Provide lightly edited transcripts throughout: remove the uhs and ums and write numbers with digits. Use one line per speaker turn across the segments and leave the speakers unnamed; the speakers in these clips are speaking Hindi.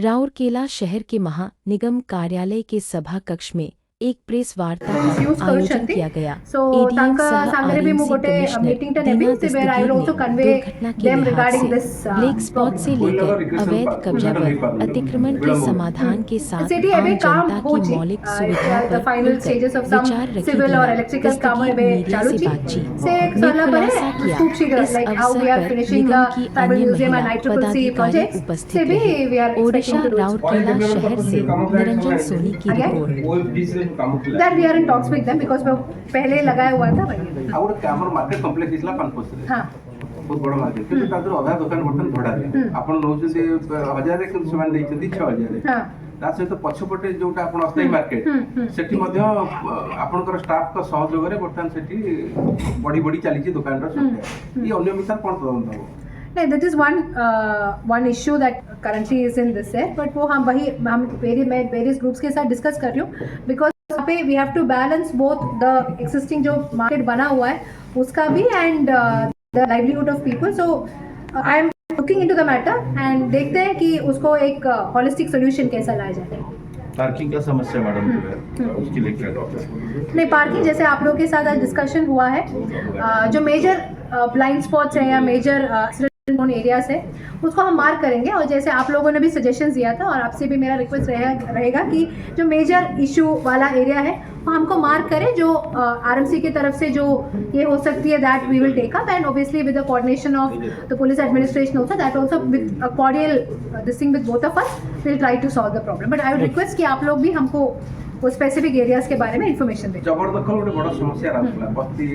राउरकेला शहर के महानिगम कार्यालय के सभा कक्ष में एक प्रेस वार्ता का आयोजन किया गया। एडीएम सह आरएमसी कमिश्नर दीना दस्तगीर ने दुर्घटना के लिहाज से ब्लैक स्पॉट से लेकर अवैध कब्जा पर अतिक्रमण के समाधान के साथ आम जनता की मौलिक सुविधाओं पर खुलकर विचार रखे दस्तगीर मीडिया से बातचीत में खुलासा किया। इस अवसर पर निगम की अन्य महिला पदाधिकारी उपस्थित रहे। ओडिशा राउरकेला शहर से निरंजन सोनी की report.
That we are in talks with them because वो पहले लगाया हुआ था भाई।
और कैमरा मार्केट कॉम्प्लेक्स इसला पानपोस रे। हां। बहुत बड़ा मार्केट किंतु तादर आधा दुकान बर्तन भड़ा रे। आपण नौजते 1000 रे किंतु समान देइछथि 6000 रे। हां। ता सहित पछपटे जोटा आपण अस्थायी मार्केट सेठी मध्ये आपनकर स्टाफ का सहयोग रे बर्तन सेठी बड़ी बड़ी चली छी दुकान रो सुविधा। ये अन्य मिसाल कोन तदंत हो?
नहीं, that is one issue that currently is in this set, but वो हम various groups के साथ discuss कर रही हूँ because यहाँ पे we have to balance both the existing जो market बना हुआ है उसका भी and the livelihood of people. So I am looking into the matter and देखते हैं कि उसको एक holistic solution कैसा लाया जाए।
पार्किंग का समस्या मैडम उसके लिए क्या
नहीं, पार्किंग जैसे आप लोगों के साथ आज डिस्कशन हुआ है जो मेजर ब्लाइंड स्पॉट्स हैं या मेजर एरियाज है उसको हम मार्क करेंगे और जैसे आप लोगों ने भी सजेशंस दिया था और आपसे भी मेरा रिक्वेस्ट रहेगा कि जो मेजर इशू वाला एरिया है वो हमको मार्क करें जो आरएमसी की तरफ से जो ये हो सकती है that we will take up and obviously with the coordination of the police administration also that also with a cordial this thing with both of us will try to solve the problem but I would request कि आप लोग भी हमको वो स्पेसिफिक एरियाज के बारे में इंफॉर्मेशन दें।
जबरदखल गोटे बड़ समस्या रहला बस्ती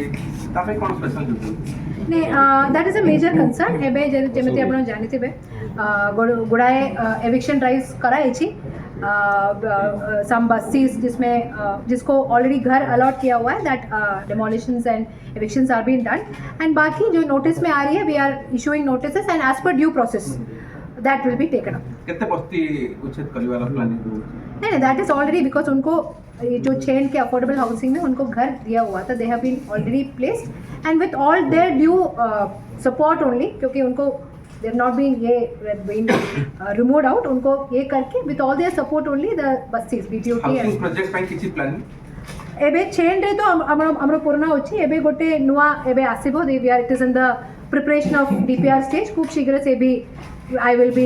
तापे कोन स्पेशल जुटल
नहीं that is a major concern एबे जेमति आपण जानिथिबे गुड़ाए एविक्शन ड्राइव्स कराई छी सम बसेस जिसको ऑलरेडी घर अलॉट किया हुआ है that demolitions and evictions are being done and बाकी जो नोटिस में आ रही है we are issuing notices and as per due process that will be taken up.
कितने बस्ती उच्छेद करने वाला प्लानिंग
नहीं दैट इज ऑलरेडी बिकॉज उनको जो चेन के अफोर्डेबल हाउसिंग में उनको घर दिया हुआ था they have been already placed and with all their due support only क्योंकि उनको they have not been removed out उनको ये करके with all their support only the बसेस बीटीओटी
हाउसिंग प्रोजेक्ट ପାଇଁ କିଛି प्लानिंग
एबे चेन रे तो हमरो पुराना होची एबे गोटे नुआ एबे आसीबो we are it is in the preparation of DPR stage खूब शीघ्र से भी I will be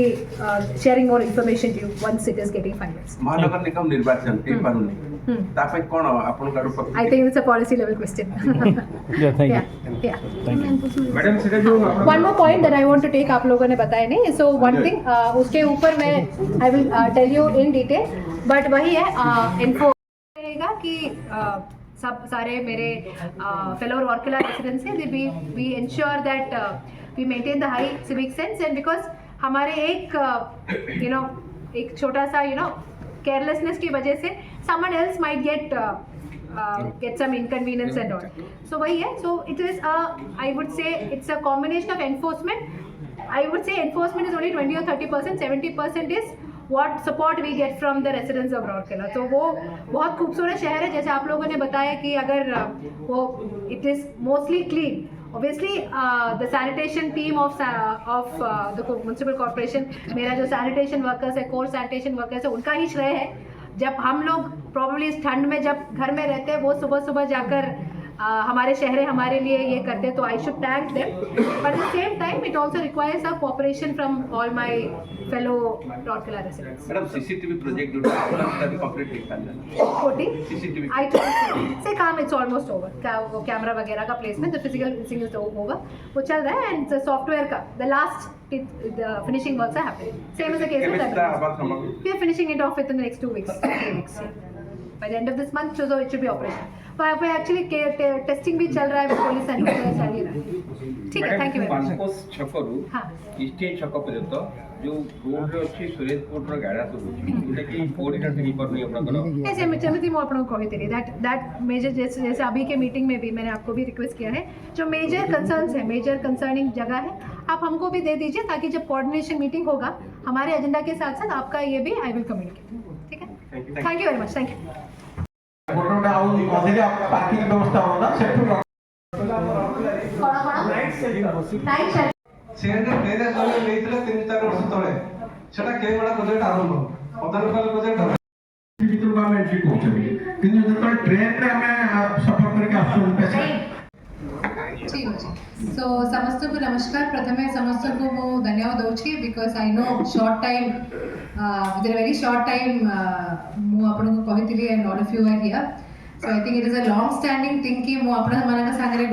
sharing more information to you once it is getting finalized.
महानगर निगम निर्वाचन एक बार नहीं तापे कोन आपन काडू पक्ष
I think it's a policy level question.
Yeah, thank you.
Madam सेटा जो
one more point that I want to take आप लोगों ने बताया नहीं so one thing उसके ऊपर मैं I will tell you in detail but वही है info रहेगा कि सब सारे मेरे fellow राउरकेला residents हैं we ensure that we maintain the high civic sense and because हमारे एक एक छोटा सा केयरलेसनेस की वजह से someone else might get some inconvenience and all so वही है so it is I would say it's a combination of enforcement I would say enforcement is only 20 or 30% 70% is what support we get from the residents of Rourkela तो वो बहुत खूबसूरत शहर है जैसे आप लोगों ने बताया कि अगर वो it is mostly clean obviously the sanitation team of the municipal corporation मेरा जो sanitation workers है core sanitation workers है उनका ही श्रेय है जब हम लोग probably इस ठंड में जब घर में रहते हैं वो सुबह जाकर हमारे शहर हमारे लिए ये करते हैं तो I should thank them but at the same time it also requires a cooperation from all my fellow Rourkela residents.
Madam CCTV project जो आपका भी कंप्लीट दिखा है
40
सीसीटीवी
I से काम it's almost over वो कैमरा वगैरह का placement the physical finishing is होगा वो चल रहा है एंड सॉफ्टवेयर का the last the finishing works are happening same as the case with that we are finishing it off within the next 2 weeks 3 weeks by the end of this month so it should be operational पर एक्चुअली टेस्टिंग भी चल रहा है पुलिस एंड चल ही रहा है ठीक है थैंक यू वेरी मच
छकरू स्टेज छक पर्यंत जो रोड रे अछि सुरेशपुर रो गाड़ा तो जोटा कि कोऑर्डिनेट नहीं करनी आपन
ऐसे में चमती मो आपन कहि तेरी दैट मेजर जैसे अभी के मीटिंग में भी मैंने आपको भी रिक्वेस्ट किया है जो मेजर कंसर्न्स है मेजर कंसर्निंग जगह है आप हमको भी दे दीजिए ताकि जब कोऑर्डिनेशन मीटिंग होगा हमारे एजेंडा के साथ साथ आपका ये भी आई विल कम्युनिकेट ठीक है thank you very much thank you
मोटोटा आउ अधिक पार्किंग व्यवस्था होना सेटू
नाइट
सेंटर मेरे जोले लेइतले 3-4 वर्ष तळे সেটা কেওড়া প্রজেক্ট আরম্ভ প্রধান প্রজেক্ট ভিতরକୁ ଆମେ ଏଣ୍ଟ୍ରି କରୁଛନ୍ତି କିନ୍ତୁ ଯେତେବେଳେ ଟ୍ରେନରେ ଆମେ ସଫର କରିକି ଆସୁଛୁ ପେସେଣ୍ଟ
ठीक अछि सो समस्त को नमस्कार प्रथमे समस्त को मो धन्यवाद दउछि because I know short time with a very short time मो आपन को कहितली and all of you are here so I think it is a long standing thing कि मो आपन मानक संगरे